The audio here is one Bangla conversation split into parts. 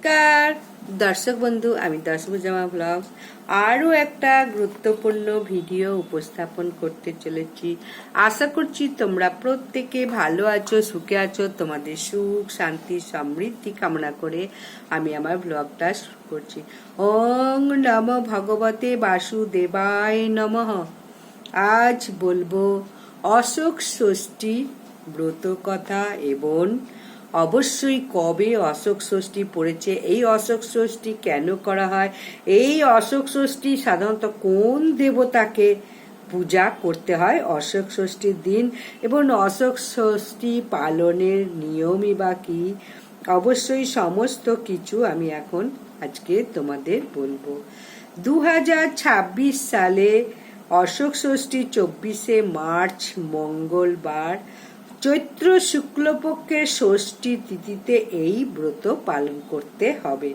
নমস্কার দর্শক বন্ধু, আমি দর্শকজামা ব্লগস আরও একটা গুরুত্বপূর্ণ ভিডিও উপস্থাপন করতে চলেছি। আশা করছি তোমরা প্রত্যেকে ভালো আছো, সুখে আছো। তোমাদের সুখ, শান্তি, সমৃদ্ধি কামনা করে আমি আমার ব্লগটা শুরু করছি। ওং নমো ভগবতে বাসুদেবায় নমঃ। আজ বলবো অশোক ষষ্ঠী ব্রত কথা এবং অবশ্যই কবে অশোক ষষ্ঠী পড়েছে, এই অশোক ষষ্ঠী কেন করা হয়, এই অশোক ষষ্ঠী সাধারণত কোন দেবতাকে পূজা করতে হয় অশোক ষষ্ঠীর দিন, এবং অশোক ষষ্ঠী পালনের নিয়মই বা কি, অবশ্যই সমস্ত কিছু আমি এখন আজকে তোমাদের বলবো। 2026 সালে অশোক ষষ্ঠী 24শে মার্চ মঙ্গলবার চৈত্র শুক্লপক্ষের ষষ্ঠী তিথিতে এই ব্রত পালন করতে হবে,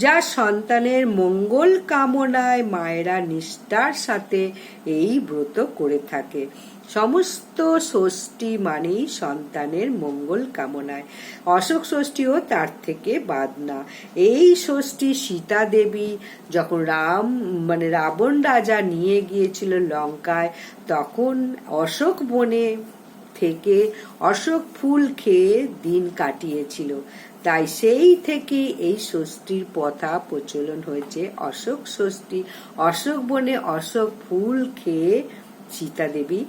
যা সন্তানের মঙ্গল কামনায় মায়েরা নিষ্ঠার সাথে এই ব্রত করে থাকে। সমস্ত ষষ্ঠী মানেই সন্তানের মঙ্গল কামনায়, অশোক ষষ্ঠীও তার থেকে বাদ না। এই ষষ্ঠী সীতা দেবী যখন রাবণ রাজা নিয়ে গিয়েছিল লঙ্কায়, তখন অশোক বনে থেকে অশোক ফুল খেয়ে দিন কাটিয়েছিল। তাই সেই থেকে এই ষষ্ঠীর প্রথা প্রচলন হয়েছে। অশোক ষষ্ঠী, অশোক বনে অশোক ফুল খেয়ে সীতা দেবী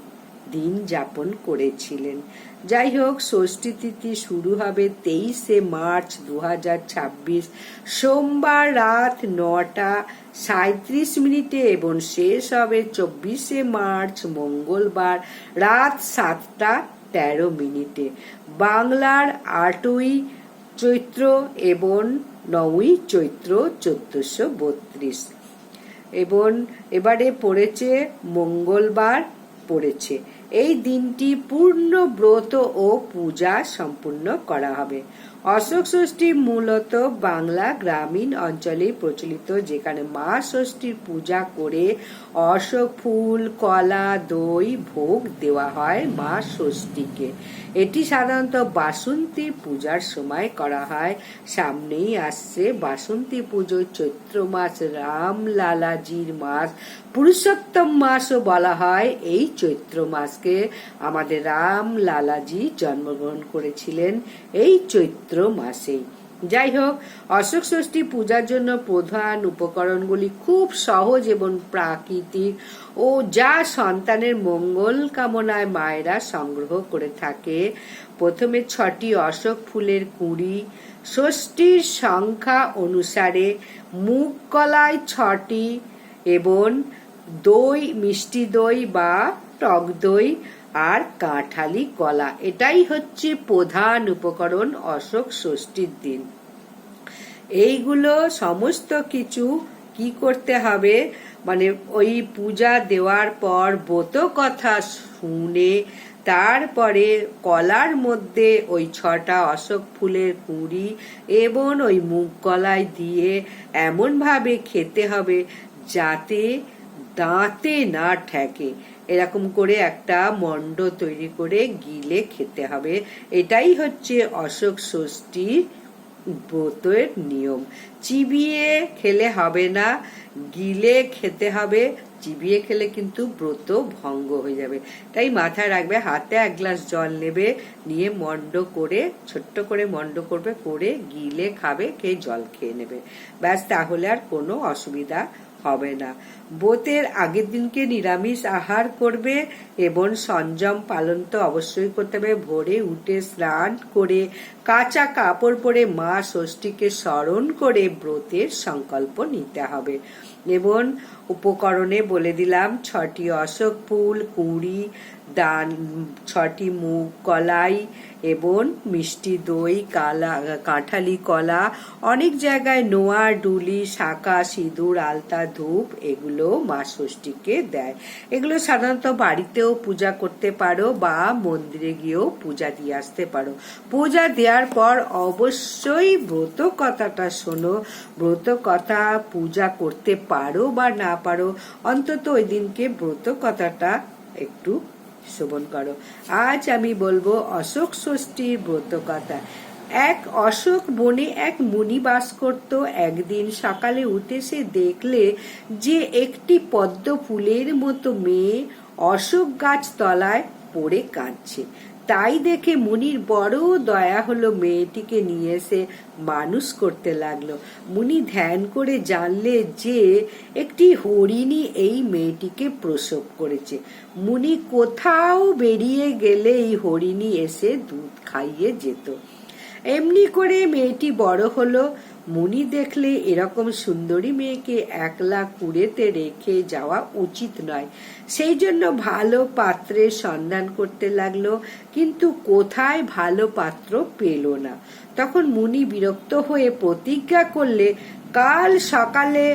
দিন যাপন করেছিলেন। যাই হোক, ষষ্ঠী তিথি শুরু হবে 23শে মার্চ 2026 সোমবার রাত 9:37 এবং শেষ হবে 24শে মার্চ মঙ্গলবার রাত 7:13। বাংলার 8ই চৈত্র এবং 9ই চৈত্র 1432 এবং এবারে পড়েছে মঙ্গলবার পড়েছে। এই দিনটি পূর্ণ ব্রত ও পূজা সম্পূর্ণ করা হবে। অশোক ষষ্ঠী মূলত বাংলা গ্রামীণ অঞ্চলে প্রচলিত, যেখানে মা ষষ্ঠীর পূজা করে অশোক ফুল, কলা, দই ভোগ দেওয়া হয় মা ষষ্ঠীকে। এটি সাধারণত বাসন্তী পূজার সময় করা হয়। সামনেই আসছে বাসন্তী পুজো। চৈত্র মাস রাম লালাজির মাস, পুরুষোত্তম মাসও বলা হয় এই চৈত্র মাসকে। আমাদের রাম লালাজি জন্মগ্রহণ করেছিলেন এই চৈত্র মাসেই। যাই হোক, অশোক ষষ্ঠী পূজার জন্য প্রধান উপকরণগুলি খুব সহজ এবং প্রাকৃতিক ও যা সন্তানের মঙ্গল কামনায় মায়েরা সংগ্রহ করে থাকে। প্রথমে 6টি অশোক ফুলের কুঁড়ি, ষষ্ঠীর সংখ্যা অনুসারে মুগ কলাই 6টি এবং দই, মিষ্টি দই বা টক দই আর কাঁঠালি কলা, এটাই হচ্ছে প্রধান উপকরণ অশোক ষষ্ঠীর দিন। এইগুলো সমস্ত কিছু কি করতে হবে, ওই পূজা দেওয়ার পর ব্রত কথা শুনে তারপরে কলার মধ্যে ওই 6টা অশোক ফুলের কুঁড়ি এবং ওই মুগ কলাই দিয়ে এমনভাবে খেতে হবে যাতে দাঁতে না ঠেকে। এরকম করে একটা মণ্ড তৈরি করে গিলে খেতে হবে। এটাই হচ্ছে অশোক ষষ্ঠীর ব্রতের নিয়ম। চিবিয়ে খেলে হবে না, গিলে খেতে হবে। চিবিয়ে খেলে কিন্তু ব্রত ভঙ্গ হয়ে যাবে। তাই মাথায় রাখবে, হাতে 1 গ্লাস জল নেবে, নিয়ে মণ্ড করে ছোট্ট করে মণ্ড করবে, করে গিলে খাবে, খেয়ে জল খেয়ে নেবে। ব্যাস, তাহলে আর কোনো অসুবিধা হবে না। ব্রতের আগের দিনকে নিরামিষ আহার করবে এবং সংযম পালন তো অবশ্যই করতে হবে। ভোরে উঠে স্নান করে কাঁচা কাপড় পরে মা ষষ্ঠীকে স্মরণ করে ব্রতের সংকল্প নিতে হবে। এবং উপকরণে বলে দিলাম, 6টি অশোক ফুল কুঁড়ি, 6টি মুগ কলাই এবং মিষ্টি দই, কাঁঠালি কলা, অনেক জায়গায় নোয়া, ডুলি, শাঁখা, সিঁদুর, আলতা, ধূপ, এগুলো মা ষষ্ঠীকে দেয়। এগুলো সাধারণত বাড়িতেও পূজা করতে পারো বা মন্দিরে গিয়েও পূজা দিয়ে আসতে পারো। পূজা দেওয়ার পর অবশ্যই ব্রত কথাটা শোনো। ব্রত কথা পূজা করতে পারো বা না পারো, অন্তত ওই দিনকে ব্রত কথাটা একটু শ্রবণ করো। আজ আমি বলবো অশোক ষষ্ঠীর ব্রত কথা। এক অশোক বনে এক মুনি বাস করত। একদিন সকালে উঠে সে দেখলে যে একটি পদ্ম ফুলের মতো মেয়ে অশোক গাছ তলায় পড়ে কাঁদছে। তাই দেখে মুনির বড় দয়া হলো, মেয়েটিকে নিয়ে এসে মানুষ করতে লাগলো। মুনি ধ্যান করে জানলে যে একটি হরিণী এই মেয়েটিকে প্রসব করেছে। মুনি কোথাও বেরিয়ে গেলে এই হরিণী এসে দুধ খাইয়ে যেত। এমনি করে মেয়েটি বড় হলো। মুনি দেখলে এরকম সুন্দরী মেয়েকে একলা কুড়েতে রেখে যাওয়া উচিত নয়, সেই জন্য ভালো পাত্রের সন্ধান করতে লাগলো, কিন্তু কোথায় ভালো পাত্র পেল না। তখন মুনি বিরক্ত হয়ে প্রতিজ্ঞা করলে, কাল সকালে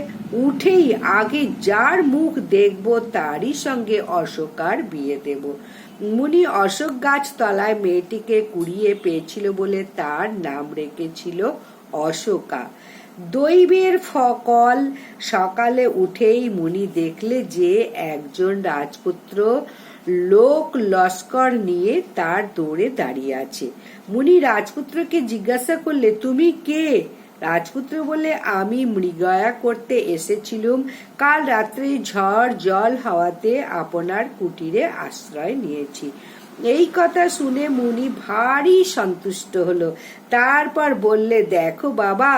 উঠেই আগে যার মুখ দেখব তারই সঙ্গে অশোকার বিয়ে দেব। মুনি অশোক গাছ তলায় মেয়েটিকে কুড়িয়ে পেয়েছিল বলে তার নাম রেখেছিল অশোকা। দৈবের ফকল সকালে উঠেই মুনি দেখলে যে একজন রাজপুত্র লোক লস্কর নিয়ে তার দৌড়ে দাঁড়িয়ে আছে। মুনি রাজপুত্রকে জিজ্ঞাসা করলে, তুমি কে? রাজপুত্র বলে, আমি মৃগয়া করতে এসেছিলুম। কাল রাত্রে ঝড় জল হাওয়াতে আপনার কুটিরে আশ্রয় নিয়েছি। এই কথা শুনে মুনি ভারী সন্তুষ্ট হলো। তারপর বললে, দেখো বাবা,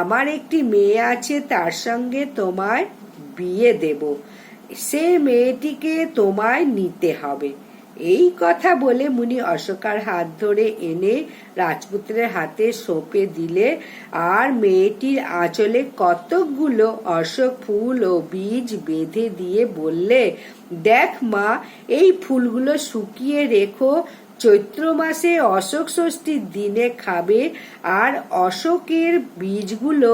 আমার একটি মেয়ে আছে, তার সঙ্গে তোমায় বিয়ে দেব। সে মেয়েটিকে তোমায় নিতে হবে। এই কথা বলে মুনি অশোকার হাত ধরে এনে রাজপুত্রের হাতে সঁপে দিলে, আর মেয়েটির আঁচলে কতকগুলো অশোক ফুল ও বীজ বেঁধে দিয়ে বললে, দেখ মা, এই ফুলগুলো শুকিয়ে রেখো, চৈত্র মাসে অশোক ষষ্ঠীর দিনে খাবে, আর অশোকের বীজগুলো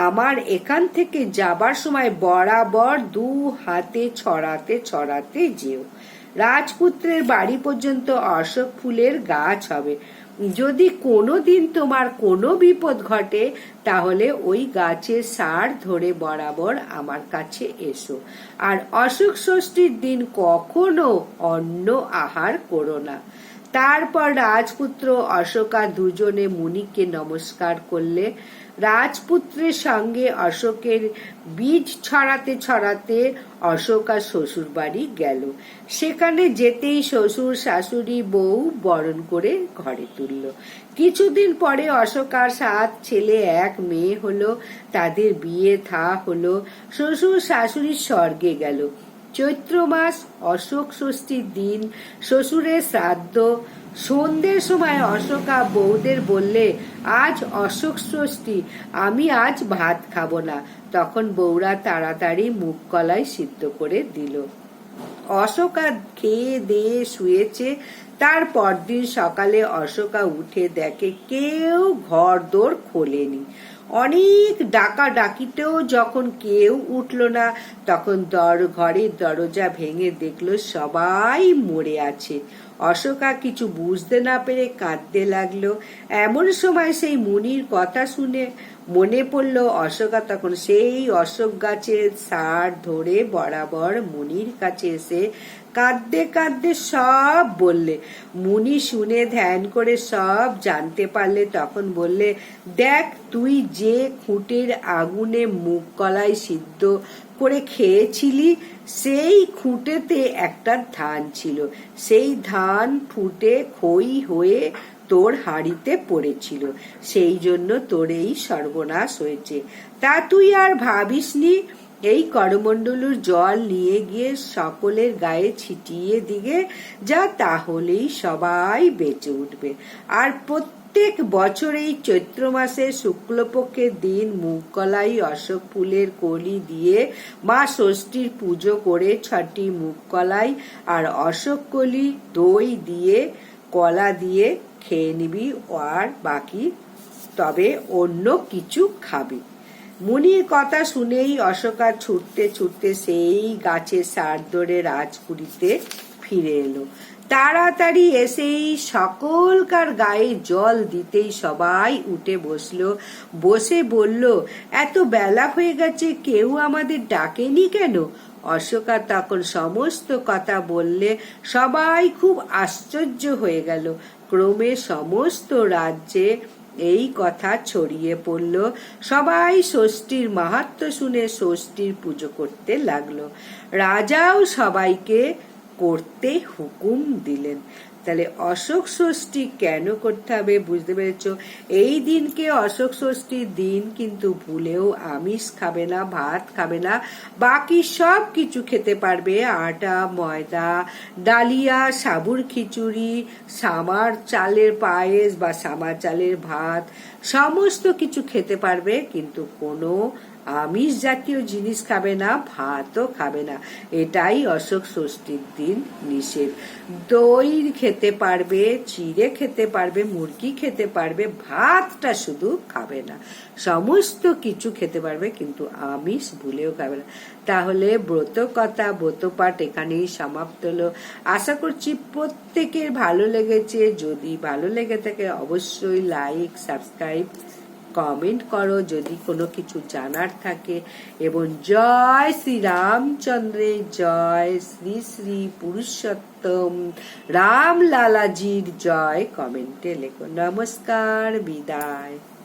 আমার এখান থেকে যাবার সময় বরাবর 2 হাতে ছড়াতে ছড়াতে যেও। রাজপুত্রের বাড়ি পর্যন্ত অশোক ফুলের গাছ হবে। যদি কোনো দিন তোমার কোনো বিপদ ঘটে, তাহলে ওই গাছের সার ধরে বরাবর আমার কাছে এসো। আর অশোক ষষ্ঠীর দিন কখনো অন্ন আহার করো না। তারপর রাজপুত্র অশোকা দুজনে মুনিকে নমস্কার করলে। রাজপুত্রের সঙ্গে অশোকের বীজ ছড়াতে ছড়াতে অশোকা শ্বশুর বাড়ি গেল। সেখানে যেতেই শ্বশুর শাশুড়ি বউ বরণ করে ঘরে তুলল। কিছুদিন পরে অশোকার 7 ছেলে 1 মেয়ে হলো। তাদের বিয়ে থা হলো। শ্বশুর শাশুড়ি স্বর্গে গেল। চৈত্র মাস, অশোক ষষ্ঠীর দিন, শ্বশুরের শ্রাদ্ধ। সন্ধ্যের সময় অশোকা বউদের বললে, আজ অশোক ষষ্ঠী, আমি আজ ভাত খাবো না। তখন বউরা তাড়াতাড়ি মুগ কলাই সিদ্ধ করে দিল। অশোকা খেয়ে দিয়ে শুয়েছে। তার পরদিন সকালে অশোকা উঠে দেখে কেউ ঘর দোর খোলেনি। অনেক ডাকা ডাকিতেও যখন কেউ উঠল না, তখন ঘরের দরজা ভেঙে দেখলো সবাই মরে আছে। অশোকা কিছু বুঝতে না পেরে কাঁদতে লাগলো। এমন সময় সেই মুনির কথা শুনে মনে পড়ল, অশোকা তখন সেই অশোক গাছের সার ধরে বরাবর মুনির কাছে এসে কাঁদতে কাঁদতে সব বললে। মুনি শুনে ধ্যান করে সব জানতে পারলে। তখন বললে, দেখ, তুই যে খুঁটের আগুনে মুগ কলাই সিদ্ধ করে খেয়েছিলি, সেই খুঁটেতে একটা ধান ছিল। সেই ধান ফুটে খই হয়ে তোর হাঁড়িতে পড়েছিল, সেই জন্য তোর এই সর্বনাশ হয়েছে। তা তুই আর ভাবিসনি? এই করমণ্ডলুর জল নিয়ে গিয়ে সকলের গায়ে ছিটিয়ে দিগে যা, তাহলেই সবাই বেঁচে উঠবে। আর প্রত্যেক বছর এই চৈত্র মাসে শুক্লপক্ষের দিন মুগ কলাই অশোক ফুলের কলি দিয়ে মা ষষ্ঠীর পুজো করে 6টি মুগ কলাই আর অশোক কলি দই দিয়ে কলা দিয়ে খেয়ে নিবি, আর বাকি তবে অন্য কিছু খাবি। মুনির কথা শুনেই অশোকা ছুটতে ছুটতে সেই গাছের সার ধরে রাজপুরীতে ফিরে এলো। তাড়াতাড়ি এসেই সকলকার গায়ে জল দিতেই সবাই উঠে বসলো। বসে বলল, এত বেলা হয়ে গেছে, কেউ আমাদের ডাকেনি কেন? অশোকা তখন সমস্ত কথা বললে। সবাই খুব আশ্চর্য হয়ে গেল। ক্রমে সমস্ত রাজ্যে এই কথা ছড়িয়ে পড়ল। সবাই ষষ্ঠীর মাহাত্ম্য শুনে ষষ্ঠীর পুজো করতে লাগলো। রাজাও সবাইকে করতে হুকুম দিলেন। তাহলে অশোক ষষ্ঠী কেন করতে হবে বুঝতে পেরেছো? এই দিনকে অশোক ষষ্ঠীর দিন কিন্তু ভুলেও আমিষ খাবে না, ভাত খাবে না, বাকি সব কিছু খেতে পারবে। আটা, ময়দা, ডালিয়া, সাবুর খিচুড়ি, সামার চালের পায়েস বা সামার চালের ভাত, সমস্ত কিছু খেতে পারবে, কিন্তু কোনো আমিষ জাতীয় জিনিস খাবে না, ভাতও খাবে না। এটাই অশোক ষষ্ঠীর দিন নিষেধ। দই খেতে পারবে, চিড়ে খেতে পারবে, মুরগি খেতে পারবে, ভাতটা শুধু খাবে না। সমস্ত কিছু খেতে পারবে, কিন্তু আমিষ ভুলেও খাবে না। তাহলে ব্রতকথা, ব্রতপাঠ এখানেই সমাপ্ত হলো। আশা করছি প্রত্যেকের ভালো লেগেছে। যদি ভালো লেগে থাকে অবশ্যই লাইক, সাবস্ক্রাইব, কমেন্ট করো যদি কোনো কিছু জানার থাকে। এবং জয় শ্রী রামচন্দ্রের জয়, শ্রী শ্রী পুরুষোত্তম রাম লালাজির জয় কমেন্টে লেখো। নমস্কার, বিদায়।